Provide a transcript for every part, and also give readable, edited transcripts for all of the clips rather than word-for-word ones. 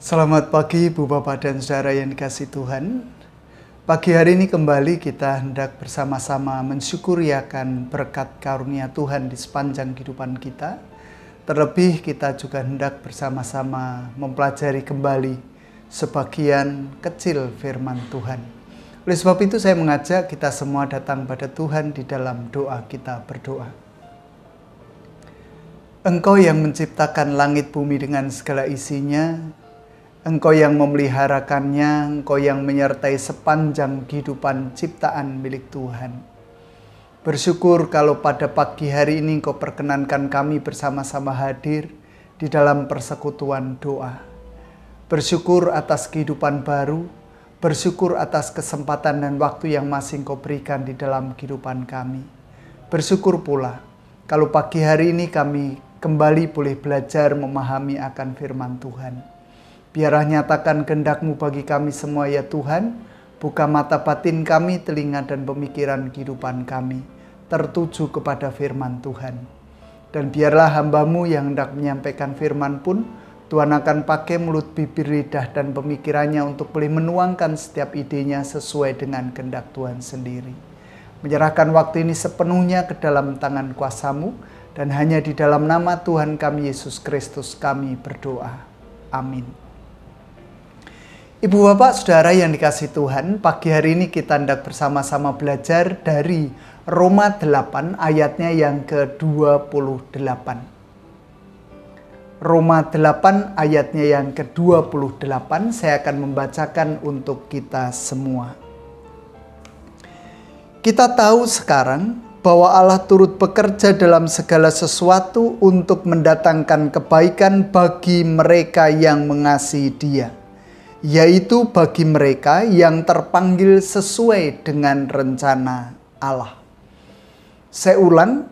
Selamat pagi Ibu Bapak dan Saudara yang dikasihi Tuhan. Pagi hari ini kembali kita hendak bersama-sama mensyukuri akan berkat karunia Tuhan di sepanjang kehidupan kita. Terlebih kita juga hendak bersama-sama mempelajari kembali sebagian kecil firman Tuhan. Oleh sebab itu saya mengajak kita semua datang pada Tuhan di dalam doa kita berdoa. Engkau yang menciptakan langit bumi dengan segala isinya, Engkau yang memeliharakannya, Engkau yang menyertai sepanjang kehidupan ciptaan milik Tuhan. Bersyukur kalau pada pagi hari ini Engkau perkenankan kami bersama-sama hadir di dalam persekutuan doa. Bersyukur atas kehidupan baru, bersyukur atas kesempatan dan waktu yang masih Engkau berikan di dalam kehidupan kami. Bersyukur pula kalau pagi hari ini kami kembali boleh belajar memahami akan firman Tuhan. Biarlah nyatakan kehendak-Mu bagi kami semua ya Tuhan. Buka mata batin kami, telinga dan pemikiran kehidupan kami tertuju kepada firman Tuhan. Dan biarlah hamba-Mu yang hendak menyampaikan firman pun Tuhan akan pakai mulut, bibir, lidah dan pemikirannya untuk boleh menuangkan setiap idenya sesuai dengan kehendak Tuhan sendiri. Menyerahkan waktu ini sepenuhnya ke dalam tangan kuasa-Mu, dan hanya di dalam nama Tuhan kami Yesus Kristus kami berdoa. Amin. Ibu bapak saudara yang dikasihi Tuhan, pagi hari ini kita hendak bersama-sama belajar dari Roma 8 ayatnya yang ke-28. Roma 8 ayatnya yang ke-28 saya akan membacakan untuk kita semua. Kita tahu sekarang bahwa Allah turut bekerja dalam segala sesuatu untuk mendatangkan kebaikan bagi mereka yang mengasihi Dia, yaitu bagi mereka yang terpanggil sesuai dengan rencana Allah. Saya ulang,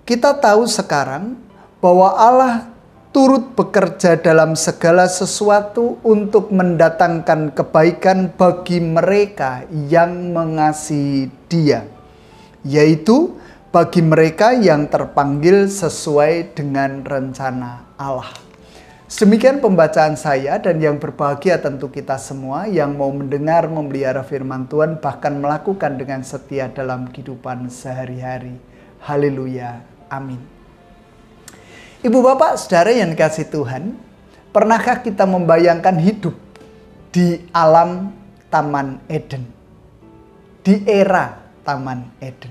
kita tahu sekarang bahwa Allah turut bekerja dalam segala sesuatu untuk mendatangkan kebaikan bagi mereka yang mengasihi Dia, yaitu bagi mereka yang terpanggil sesuai dengan rencana Allah. Demikian pembacaan saya, dan yang berbahagia tentu kita semua yang mau mendengar, memelihara firman Tuhan, bahkan melakukan dengan setia dalam kehidupan sehari-hari. Haleluya. Amin. Ibu bapak saudara yang dikasihi Tuhan, pernahkah kita membayangkan hidup di alam Taman Eden? Di era Taman Eden.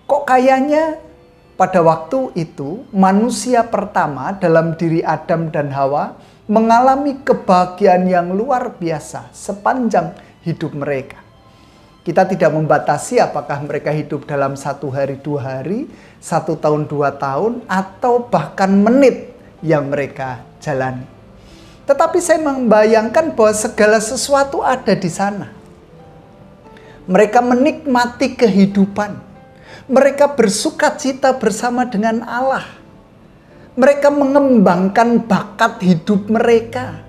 Kok kayaknya pada waktu itu, manusia pertama dalam diri Adam dan Hawa mengalami kebahagiaan yang luar biasa sepanjang hidup mereka. Kita tidak membatasi apakah mereka hidup dalam 1 hari, 2 hari, 1 tahun, 2 tahun, atau bahkan menit yang mereka jalani. Tetapi saya membayangkan bahwa segala sesuatu ada di sana. Mereka menikmati kehidupan. Mereka bersukacita bersama dengan Allah. Mereka mengembangkan bakat hidup mereka.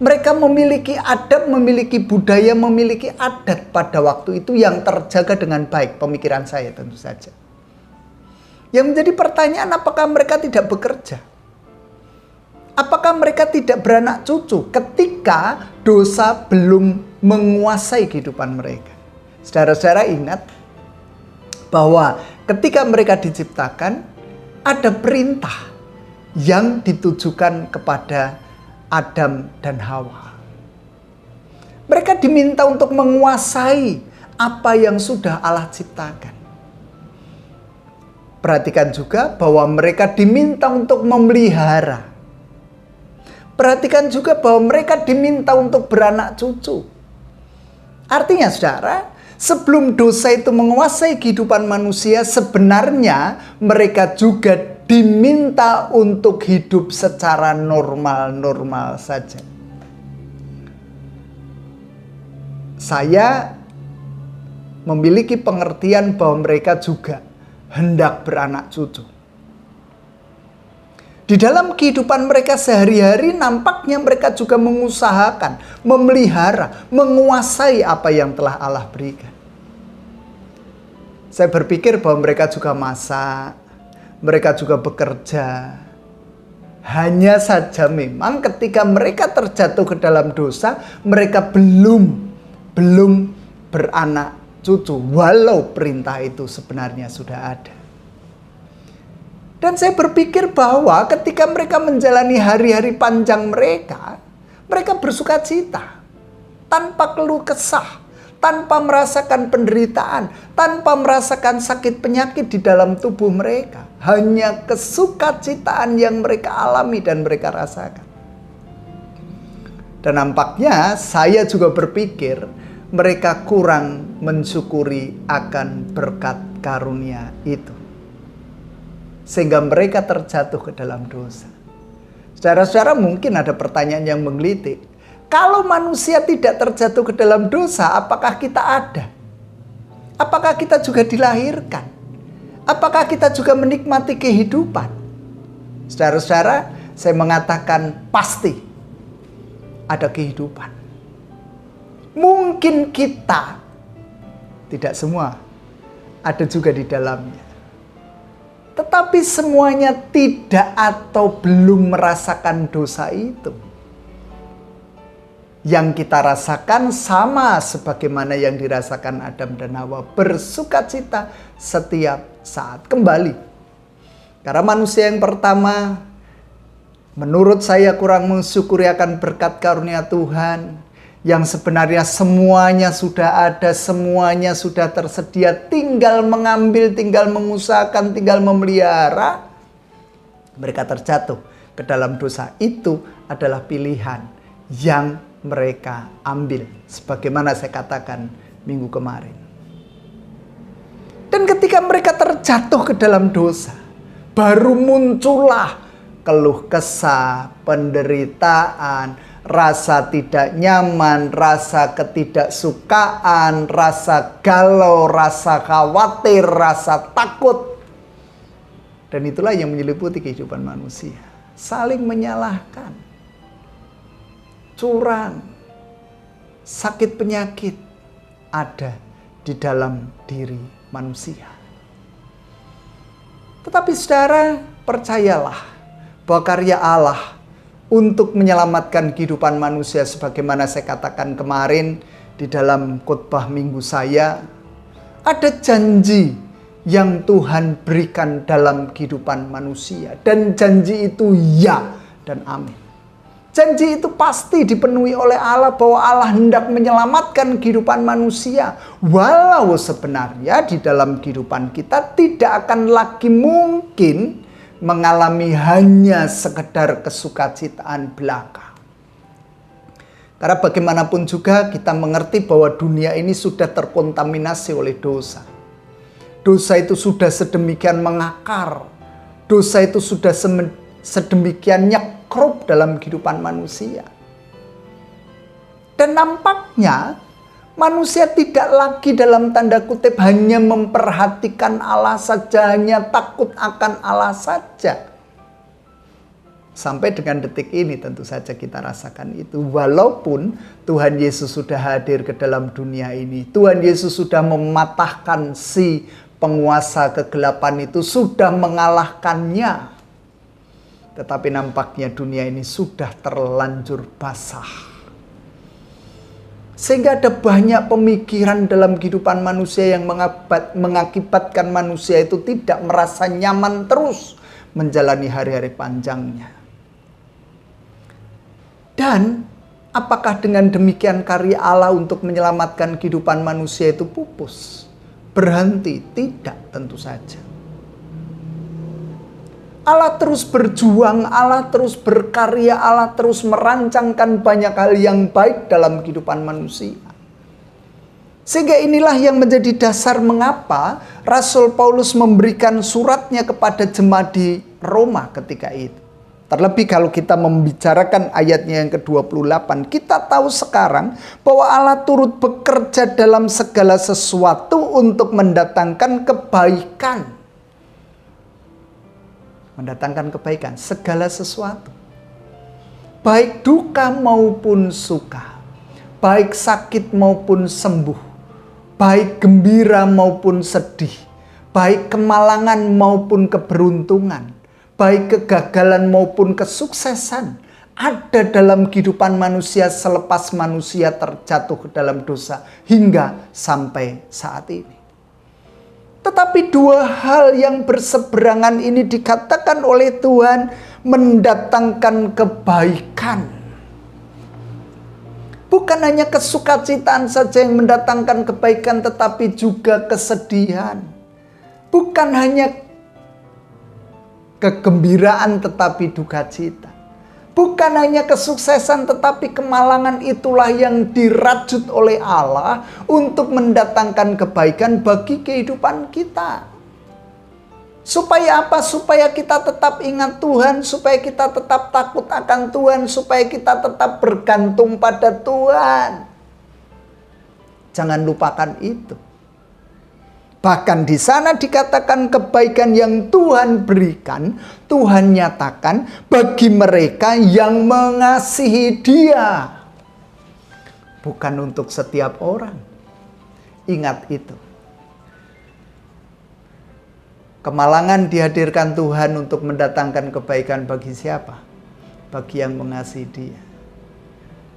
Mereka memiliki adab, memiliki budaya, memiliki adat pada waktu itu yang terjaga dengan baik. Pemikiran saya tentu saja. Yang menjadi pertanyaan, apakah mereka tidak bekerja? Apakah mereka tidak beranak cucu ketika dosa belum menguasai kehidupan mereka? Saudara-saudara ingat bahwa ketika mereka diciptakan, ada perintah yang ditujukan kepada Adam dan Hawa. Mereka diminta untuk menguasai apa yang sudah Allah ciptakan. Perhatikan juga bahwa mereka diminta untuk memelihara. Perhatikan juga bahwa mereka diminta untuk beranak cucu. Artinya saudara, sebelum dosa itu menguasai kehidupan manusia, sebenarnya mereka juga diminta untuk hidup secara normal-normal saja. Saya memiliki pengertian bahwa mereka juga hendak beranak cucu. Di dalam kehidupan mereka sehari-hari nampaknya mereka juga mengusahakan, memelihara, menguasai apa yang telah Allah berikan. Saya berpikir bahwa mereka juga masak, mereka juga bekerja. Hanya saja memang ketika mereka terjatuh ke dalam dosa, mereka belum beranak cucu, walau perintah itu sebenarnya sudah ada. Dan saya berpikir bahwa ketika mereka menjalani hari-hari panjang mereka bersuka cita, tanpa keluh kesah, tanpa merasakan penderitaan, tanpa merasakan sakit penyakit di dalam tubuh mereka. Hanya kesukacitaan yang mereka alami dan mereka rasakan. Dan nampaknya saya juga berpikir mereka kurang mensyukuri akan berkat karunia itu, sehingga mereka terjatuh ke dalam dosa. Saudara-saudara, mungkin ada pertanyaan yang menggelitik. Kalau manusia tidak terjatuh ke dalam dosa, apakah kita ada? Apakah kita juga dilahirkan? Apakah kita juga menikmati kehidupan? Saudara-saudara, saya mengatakan pasti ada kehidupan. Mungkin kita, tidak semua, ada juga di dalamnya. Tetapi semuanya tidak atau belum merasakan dosa itu. Yang kita rasakan sama sebagaimana yang dirasakan Adam dan Hawa, bersukacita setiap saat. Kembali, karena manusia yang pertama, menurut saya kurang mensyukuri akan berkat karunia Tuhan, yang sebenarnya semuanya sudah ada, semuanya sudah tersedia, tinggal mengambil, tinggal mengusahakan, tinggal memelihara. Mereka terjatuh ke dalam dosa. Itu adalah pilihan yang mereka ambil, sebagaimana saya katakan minggu kemarin. Dan ketika mereka terjatuh ke dalam dosa, baru muncullah keluh kesah, penderitaan, rasa tidak nyaman, rasa ketidaksukaan, rasa galau, rasa khawatir, rasa takut. Dan itulah yang menyeliputi kehidupan manusia. Saling menyalahkan, curang, sakit penyakit ada di dalam diri manusia. Tetapi saudara, percayalah bahwa karya Allah untuk menyelamatkan kehidupan manusia, sebagaimana saya katakan kemarin di dalam khotbah minggu saya, ada janji yang Tuhan berikan dalam kehidupan manusia. Dan janji itu ya dan amin. Janji itu pasti dipenuhi oleh Allah bahwa Allah hendak menyelamatkan kehidupan manusia. Walau sebenarnya di dalam kehidupan kita tidak akan lagi mungkin mengalami hanya sekedar kesukacitaan belaka. Karena bagaimanapun juga kita mengerti bahwa dunia ini sudah terkontaminasi oleh dosa. Dosa itu sudah sedemikian mengakar. Dosa itu sudah sedemikian nyekrup dalam kehidupan manusia. Dan nampaknya manusia tidak lagi dalam tanda kutip hanya memperhatikan Allah saja, hanya takut akan Allah saja. Sampai dengan detik ini tentu saja kita rasakan itu. Walaupun Tuhan Yesus sudah hadir ke dalam dunia ini, Tuhan Yesus sudah mematahkan si penguasa kegelapan itu, sudah mengalahkannya. Tetapi nampaknya dunia ini sudah terlanjur basah. Sehingga ada banyak pemikiran dalam kehidupan manusia yang mengakibatkan manusia itu tidak merasa nyaman terus menjalani hari-hari panjangnya. Dan apakah dengan demikian karya Allah untuk menyelamatkan kehidupan manusia itu pupus? Berhenti? Tidak, tentu saja. Allah terus berjuang, Allah terus berkarya, Allah terus merancangkan banyak hal yang baik dalam kehidupan manusia. Sehingga inilah yang menjadi dasar mengapa Rasul Paulus memberikan suratnya kepada jemaat di Roma ketika itu. Terlebih kalau kita membicarakan ayatnya yang ke-28, kita tahu sekarang bahwa Allah turut bekerja dalam segala sesuatu untuk mendatangkan kebaikan. Mendatangkan kebaikan, segala sesuatu. Baik duka maupun suka. Baik sakit maupun sembuh. Baik gembira maupun sedih. Baik kemalangan maupun keberuntungan. baik kegagalan maupun kesuksesan, ada dalam kehidupan manusia selepas manusia terjatuh ke dalam dosa hingga sampai saat ini. Tetapi dua hal yang berseberangan ini dikatakan oleh Tuhan mendatangkan kebaikan. Bukan hanya kesukacitaan saja yang mendatangkan kebaikan, tetapi juga kesedihan. Bukan hanya kegembiraan, tetapi duka cita. Bukan hanya kesuksesan, tetapi kemalangan itulah yang dirajut oleh Allah untuk mendatangkan kebaikan bagi kehidupan kita. Supaya apa? Supaya kita tetap ingat Tuhan, supaya kita tetap takut akan Tuhan, supaya kita tetap bergantung pada Tuhan. Jangan lupakan itu. Bahkan di sana dikatakan kebaikan yang Tuhan berikan, Tuhan nyatakan bagi mereka yang mengasihi Dia. Bukan untuk setiap orang. Ingat itu. Kemalangan dihadirkan Tuhan untuk mendatangkan kebaikan bagi siapa? Bagi yang mengasihi Dia.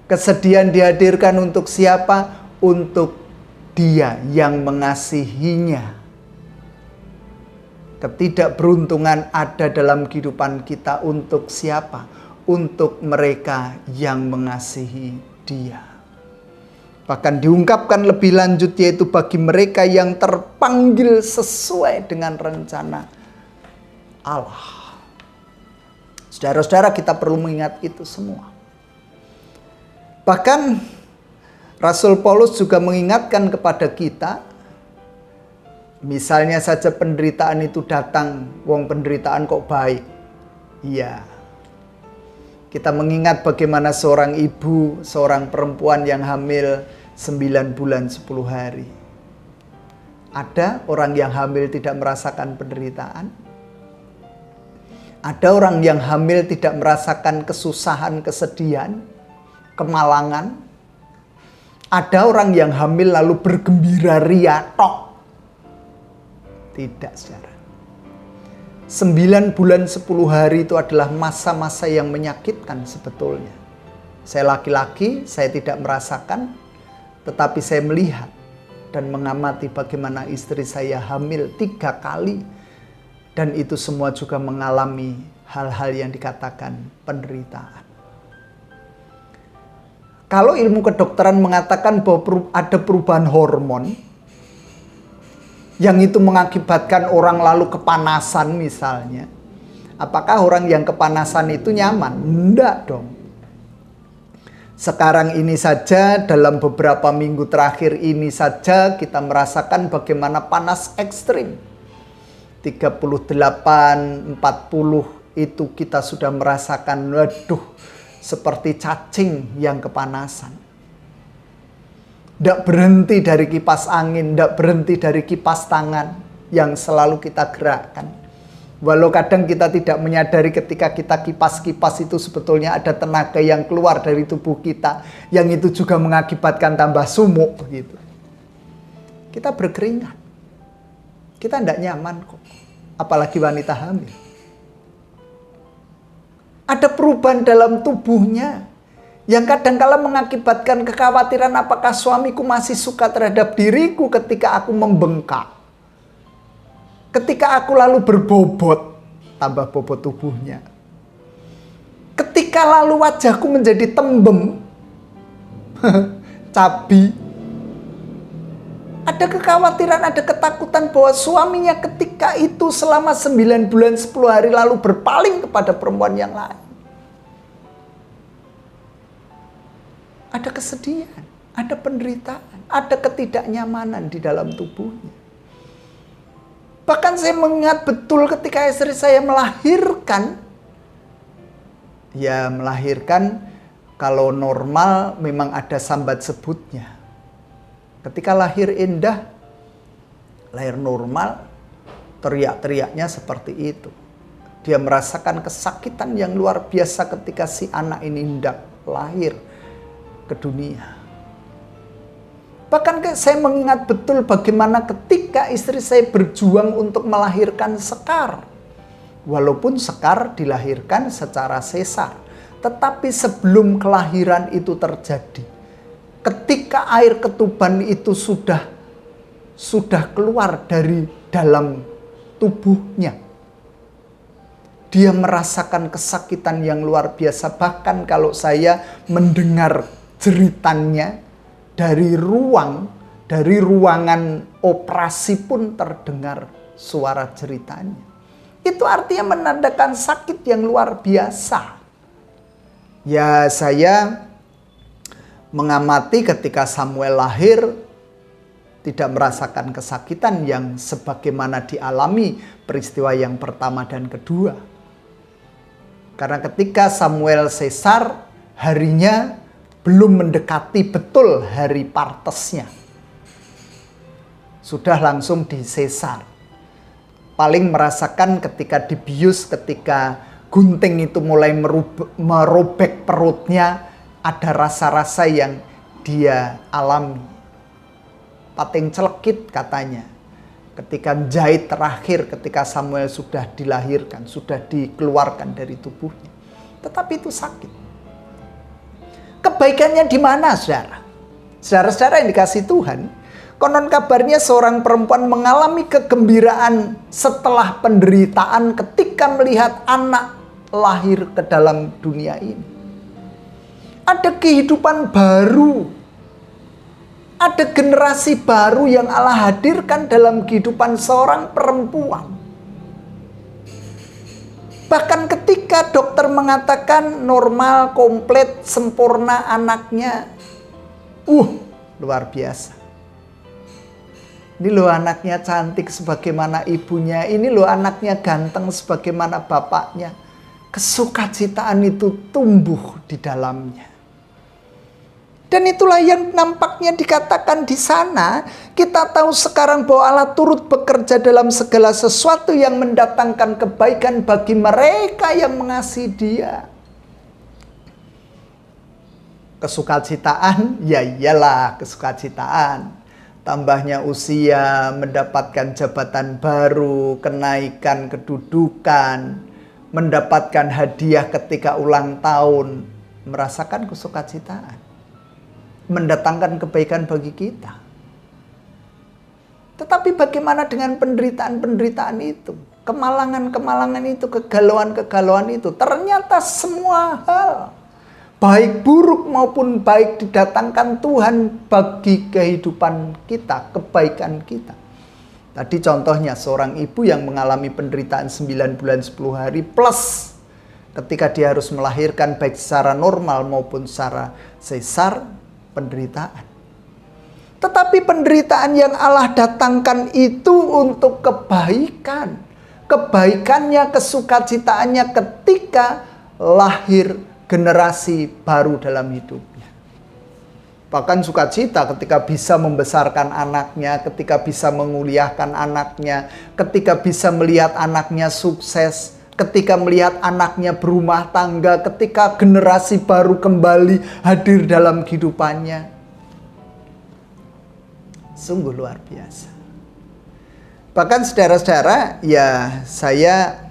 Kesedihan dihadirkan untuk siapa? Untuk Dia yang mengasihinya. Ketidakberuntungan ada dalam kehidupan kita untuk siapa? Untuk mereka yang mengasihi Dia. Bahkan diungkapkan lebih lanjut, yaitu bagi mereka yang terpanggil sesuai dengan rencana Allah. Saudara-saudara, kita perlu mengingat itu semua. Bahkan Rasul Paulus juga mengingatkan kepada kita, misalnya saja penderitaan itu datang, wong penderitaan kok baik. Iya. Kita mengingat bagaimana seorang ibu, seorang perempuan yang hamil 9 bulan 10 hari. Ada orang yang hamil tidak merasakan penderitaan. Ada orang yang hamil tidak merasakan kesusahan, kesedihan, kemalangan. Ada orang yang hamil lalu bergembira ria tok. Tidak, saudara. 9 bulan 10 hari itu adalah masa-masa yang menyakitkan sebetulnya. Saya laki-laki, saya tidak merasakan, tetapi saya melihat dan mengamati bagaimana istri saya hamil 3 kali. Dan itu semua juga mengalami hal-hal yang dikatakan penderitaan. Kalau ilmu kedokteran mengatakan bahwa ada perubahan hormon yang itu mengakibatkan orang lalu kepanasan misalnya, apakah orang yang kepanasan itu nyaman? Enggak dong. Sekarang ini saja, dalam beberapa minggu terakhir ini saja kita merasakan bagaimana panas ekstrim. 38, 40 itu kita sudah merasakan, waduh, seperti cacing yang kepanasan. Tidak berhenti dari kipas angin, tidak berhenti dari kipas tangan yang selalu kita gerakkan. Walau kadang kita tidak menyadari ketika kita kipas-kipas itu sebetulnya ada tenaga yang keluar dari tubuh kita, yang itu juga mengakibatkan tambah sumuk begitu. Kita berkeringat. Kita tidak nyaman kok, apalagi wanita hamil. Ada perubahan dalam tubuhnya yang kadangkala mengakibatkan kekhawatiran, apakah suamiku masih suka terhadap diriku ketika aku membengkak. Ketika aku lalu berbobot, tambah bobot tubuhnya. Ketika lalu wajahku menjadi tembem, cabi. Ada kekhawatiran, ada ketakutan bahwa suaminya ketika itu selama 9 bulan 10 hari lalu berpaling kepada perempuan yang lain. Ada kesedihan, ada penderitaan, ada ketidaknyamanan di dalam tubuhnya. Bahkan saya mengingat betul ketika istri saya melahirkan. Ya, melahirkan kalau normal memang ada sambat sebutnya. Ketika lahir indah, lahir normal, teriak-teriaknya seperti itu. Dia merasakan kesakitan yang luar biasa ketika si anak ini hendak lahir ke dunia. Bahkan saya mengingat betul bagaimana ketika istri saya berjuang untuk melahirkan Sekar. Walaupun Sekar dilahirkan secara sesar, tetapi sebelum kelahiran itu terjadi, ketika air ketuban itu sudah keluar dari dalam tubuhnya, dia merasakan kesakitan yang luar biasa. Bahkan kalau saya mendengar jeritannya dari ruangan operasi pun terdengar suara jeritanya. Itu artinya menandakan sakit yang luar biasa. Ya, saya mengamati ketika Samuel lahir tidak merasakan kesakitan yang sebagaimana dialami peristiwa yang pertama dan kedua. Karena ketika Samuel sesar, harinya belum mendekati betul hari partesnya. Sudah langsung disesar. Paling merasakan ketika dibius, ketika gunting itu mulai merobek perutnya, ada rasa-rasa yang dia alami. Pating celekit katanya. Ketika jahit terakhir, ketika Samuel sudah dilahirkan, sudah dikeluarkan dari tubuhnya. Tetapi itu sakit. Kebaikannya di mana, saudara? Saudara-saudara yang dikasihi Tuhan, konon kabarnya seorang perempuan mengalami kegembiraan setelah penderitaan ketika melihat anak lahir ke dalam dunia ini. Ada kehidupan baru. Ada generasi baru yang Allah hadirkan dalam kehidupan seorang perempuan. Bahkan ketika dokter mengatakan normal, komplit, sempurna anaknya. Luar biasa. Ini loh anaknya cantik sebagaimana ibunya. Ini loh anaknya ganteng sebagaimana bapaknya. Kesukacitaan itu tumbuh di dalamnya. Dan itulah yang nampaknya dikatakan di sana. Kita tahu sekarang bahwa Allah turut bekerja dalam segala sesuatu yang mendatangkan kebaikan bagi mereka yang mengasihi Dia. Kesukacitaan, ya iyalah kesukacitaan. Tambahnya usia, mendapatkan jabatan baru, kenaikan kedudukan, mendapatkan hadiah ketika ulang tahun, merasakan kesukacitaan, mendatangkan kebaikan bagi kita. Tetapi bagaimana dengan penderitaan-penderitaan itu? Kemalangan-kemalangan itu, kegalauan-kegalauan itu. Ternyata semua hal, baik buruk maupun baik, didatangkan Tuhan bagi kehidupan kita, kebaikan kita. Tadi contohnya seorang ibu yang mengalami penderitaan 9 bulan 10 hari plus ketika dia harus melahirkan baik secara normal maupun secara sesar, penderitaan. Tetapi penderitaan yang Allah datangkan itu untuk kebaikan. Kebaikannya, kesukacitaannya ketika lahir generasi baru dalam hidupnya. Bahkan sukacita ketika bisa membesarkan anaknya, ketika bisa menguliahkan anaknya, ketika bisa melihat anaknya sukses, ketika melihat anaknya berumah tangga, ketika generasi baru kembali hadir dalam kehidupannya. Sungguh luar biasa. Bahkan saudara-saudara, ya saya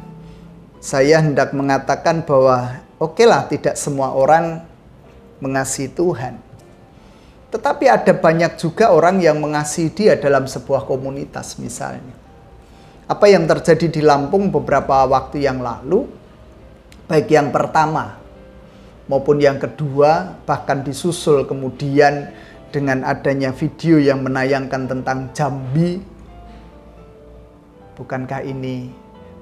hendak mengatakan bahwa okelah, tidak semua orang mengasihi Tuhan. Tetapi ada banyak juga orang yang mengasihi Dia dalam sebuah komunitas misalnya. Apa yang terjadi di Lampung beberapa waktu yang lalu, baik yang pertama maupun yang kedua, bahkan disusul kemudian dengan adanya video yang menayangkan tentang Jambi. Bukankah ini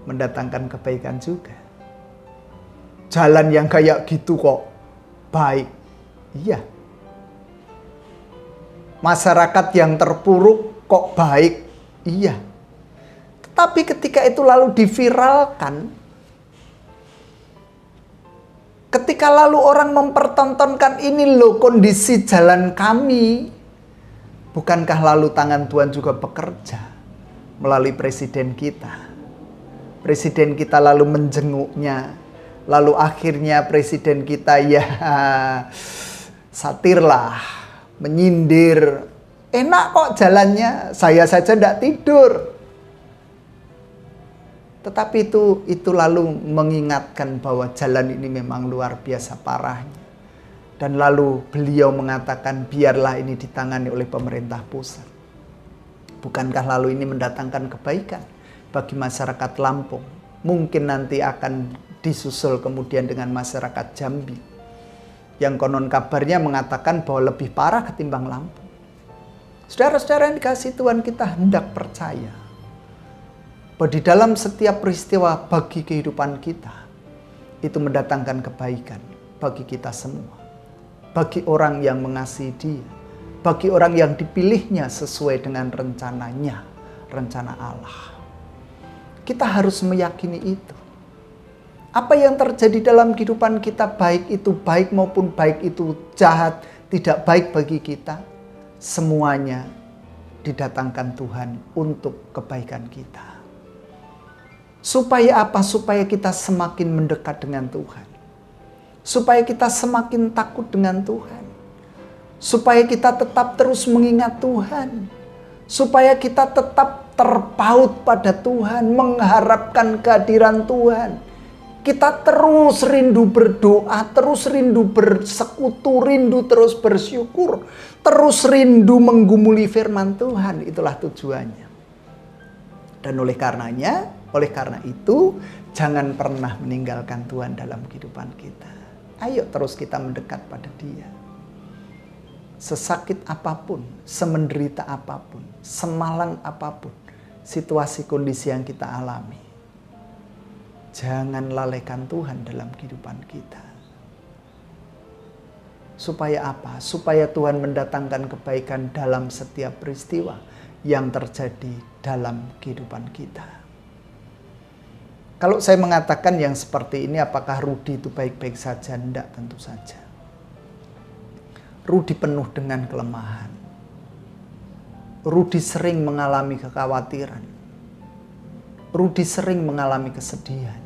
mendatangkan kebaikan juga? Jalan yang kayak gitu kok baik. Iya. Masyarakat yang terpuruk kok baik. Iya. Tetapi ketika itu lalu diviralkan, ketika lalu orang mempertontonkan ini loh kondisi jalan kami, bukankah lalu tangan Tuhan juga bekerja melalui presiden kita? Presiden kita lalu menjenguknya. Lalu akhirnya presiden kita ya satirlah, menyindir. Enak kok jalannya, saya saja tidak tidur. Tetapi itu lalu mengingatkan bahwa jalan ini memang luar biasa parahnya. Dan lalu beliau mengatakan, biarlah ini ditangani oleh pemerintah pusat. Bukankah lalu ini mendatangkan kebaikan bagi masyarakat Lampung? Mungkin nanti akan disusul kemudian dengan masyarakat Jambi, yang konon kabarnya mengatakan bahwa lebih parah ketimbang Lampung. Saudara-saudara yang dikasihi Tuhan, kita hendak percaya bahwa di dalam setiap peristiwa bagi kehidupan kita, itu mendatangkan kebaikan bagi kita semua. Bagi orang yang mengasihi Dia, bagi orang yang dipilihnya sesuai dengan rencananya, rencana Allah. Kita harus meyakini itu. Apa yang terjadi dalam kehidupan kita, baik itu baik maupun baik itu jahat, tidak baik bagi kita, semuanya didatangkan Tuhan untuk kebaikan kita. Supaya apa? Supaya kita semakin mendekat dengan Tuhan. Supaya kita semakin takut dengan Tuhan. Supaya kita tetap terus mengingat Tuhan. Supaya kita tetap terpaut pada Tuhan, mengharapkan kehadiran Tuhan. Kita terus rindu berdoa, terus rindu bersekutu, rindu terus bersyukur, terus rindu menggumuli firman Tuhan. Itulah tujuannya. Dan oleh karena itu, jangan pernah meninggalkan Tuhan dalam kehidupan kita. Ayo terus kita mendekat pada Dia. Sesakit apapun, semenderita apapun, semalang apapun situasi kondisi yang kita alami, jangan lalaikan Tuhan dalam kehidupan kita. Supaya apa? Supaya Tuhan mendatangkan kebaikan dalam setiap peristiwa yang terjadi dalam kehidupan kita. Kalau saya mengatakan yang seperti ini, apakah Rudi itu baik-baik saja? Tidak, tentu saja. Rudi penuh dengan kelemahan. Rudi sering mengalami kekhawatiran. Rudi sering mengalami kesedihan.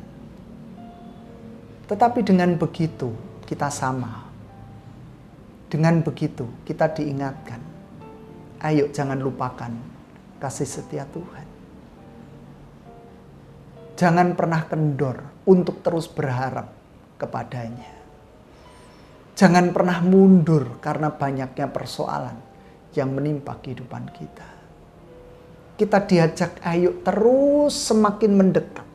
Tetapi dengan begitu, kita sama. Dengan begitu, kita diingatkan. Ayo jangan lupakan kasih setia Tuhan. Jangan pernah kendor untuk terus berharap kepadanya. Jangan pernah mundur karena banyaknya persoalan yang menimpa kehidupan kita. Kita diajak ayo terus semakin mendekat,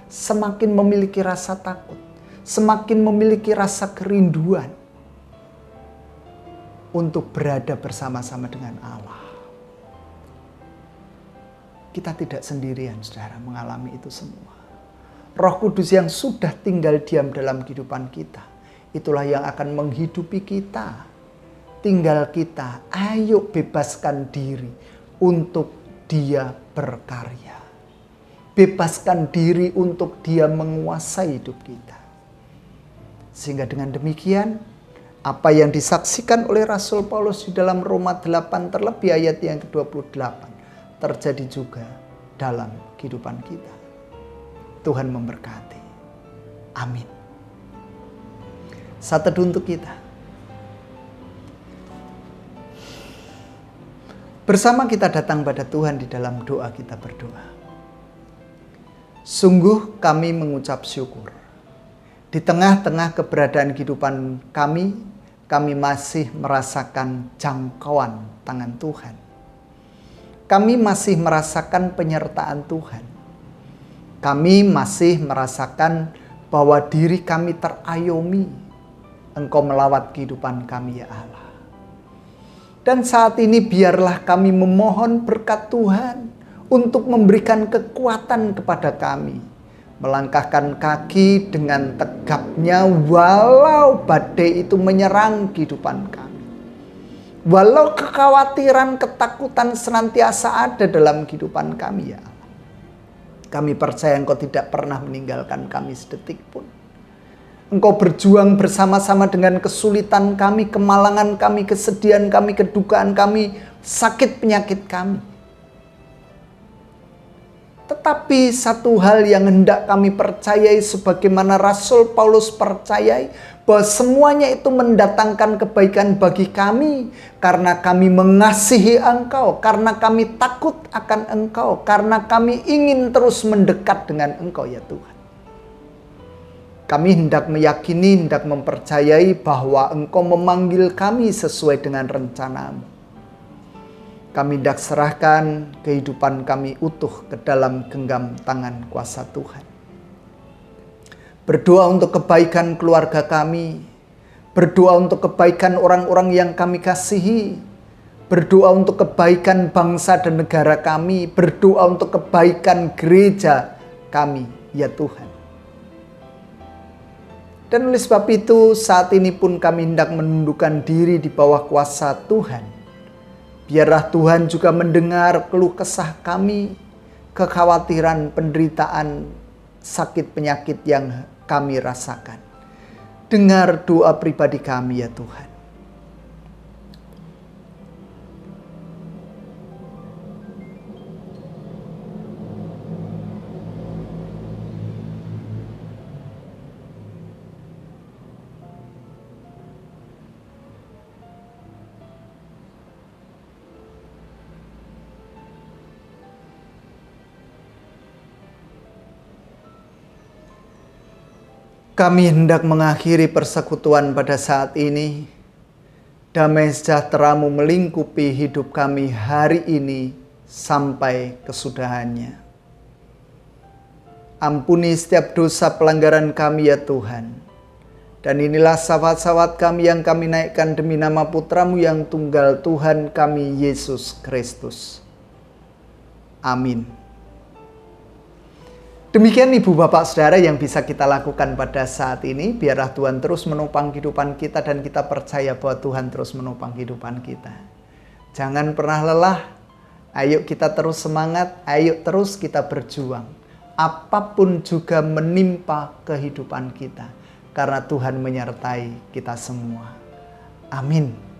semakin memiliki rasa takut, semakin memiliki rasa kerinduan untuk berada bersama-sama dengan Allah. Kita tidak sendirian, saudara, mengalami itu semua. Roh Kudus yang sudah tinggal diam dalam kehidupan kita, itulah yang akan menghidupi kita. Tinggal kita, ayo bebaskan diri untuk Dia berkarya. Bebaskan diri untuk Dia menguasai hidup kita. Sehingga dengan demikian, apa yang disaksikan oleh Rasul Paulus di dalam Roma 8 terlebih ayat yang ke-28 terjadi juga dalam kehidupan kita. Tuhan memberkati. Amin. Saat teduh untuk kita. Bersama kita datang pada Tuhan di dalam doa, kita berdoa. Sungguh kami mengucap syukur. Di tengah-tengah keberadaan kehidupan kami masih merasakan jangkauan tangan Tuhan. Kami masih merasakan penyertaan Tuhan. Kami masih merasakan bahwa diri kami terayomi. Engkau melawat kehidupan kami, ya Allah. Dan saat ini biarlah kami memohon berkat Tuhan untuk memberikan kekuatan kepada kami. Melangkahkan kaki dengan tegapnya walau badai itu menyerang kehidupan kami. Walau kekhawatiran, ketakutan senantiasa ada dalam kehidupan kami, ya Allah. Kami percaya Engkau tidak pernah meninggalkan kami sedetik pun. Engkau berjuang bersama-sama dengan kesulitan kami, kemalangan kami, kesedihan kami, kedukaan kami, sakit penyakit kami. Tetapi satu hal yang hendak kami percayai sebagaimana Rasul Paulus percayai, bahwa semuanya itu mendatangkan kebaikan bagi kami karena kami mengasihi Engkau, karena kami takut akan Engkau, karena kami ingin terus mendekat dengan Engkau ya Tuhan. Kami hendak meyakini, hendak mempercayai bahwa Engkau memanggil kami sesuai dengan rencana-Mu. Kami hendak serahkan kehidupan kami utuh ke dalam genggam tangan kuasa Tuhan. Berdoa untuk kebaikan keluarga kami. Berdoa untuk kebaikan orang-orang yang kami kasihi. Berdoa untuk kebaikan bangsa dan negara kami. Berdoa untuk kebaikan gereja kami, ya Tuhan. Dan oleh sebab itu saat ini pun kami hendak menundukkan diri di bawah kuasa Tuhan. Biarlah Tuhan juga mendengar keluh kesah kami, kekhawatiran, penderitaan, sakit penyakit yang kami rasakan. Dengar doa pribadi kami ya Tuhan. Kami hendak mengakhiri persekutuan pada saat ini. Damai sejahtera-Mu melingkupi hidup kami hari ini sampai kesudahannya. Ampuni setiap dosa pelanggaran kami ya Tuhan. Dan inilah salawat-salawat kami yang kami naikkan demi nama Putra-Mu yang tunggal, Tuhan kami Yesus Kristus. Amin. Demikian Ibu Bapak Saudara yang bisa kita lakukan pada saat ini. Biarlah Tuhan terus menopang kehidupan kita dan kita percaya bahwa Tuhan terus menopang kehidupan kita. Jangan pernah lelah. Ayo kita terus semangat. Ayo terus kita berjuang. Apapun juga menimpa kehidupan kita. Karena Tuhan menyertai kita semua. Amin.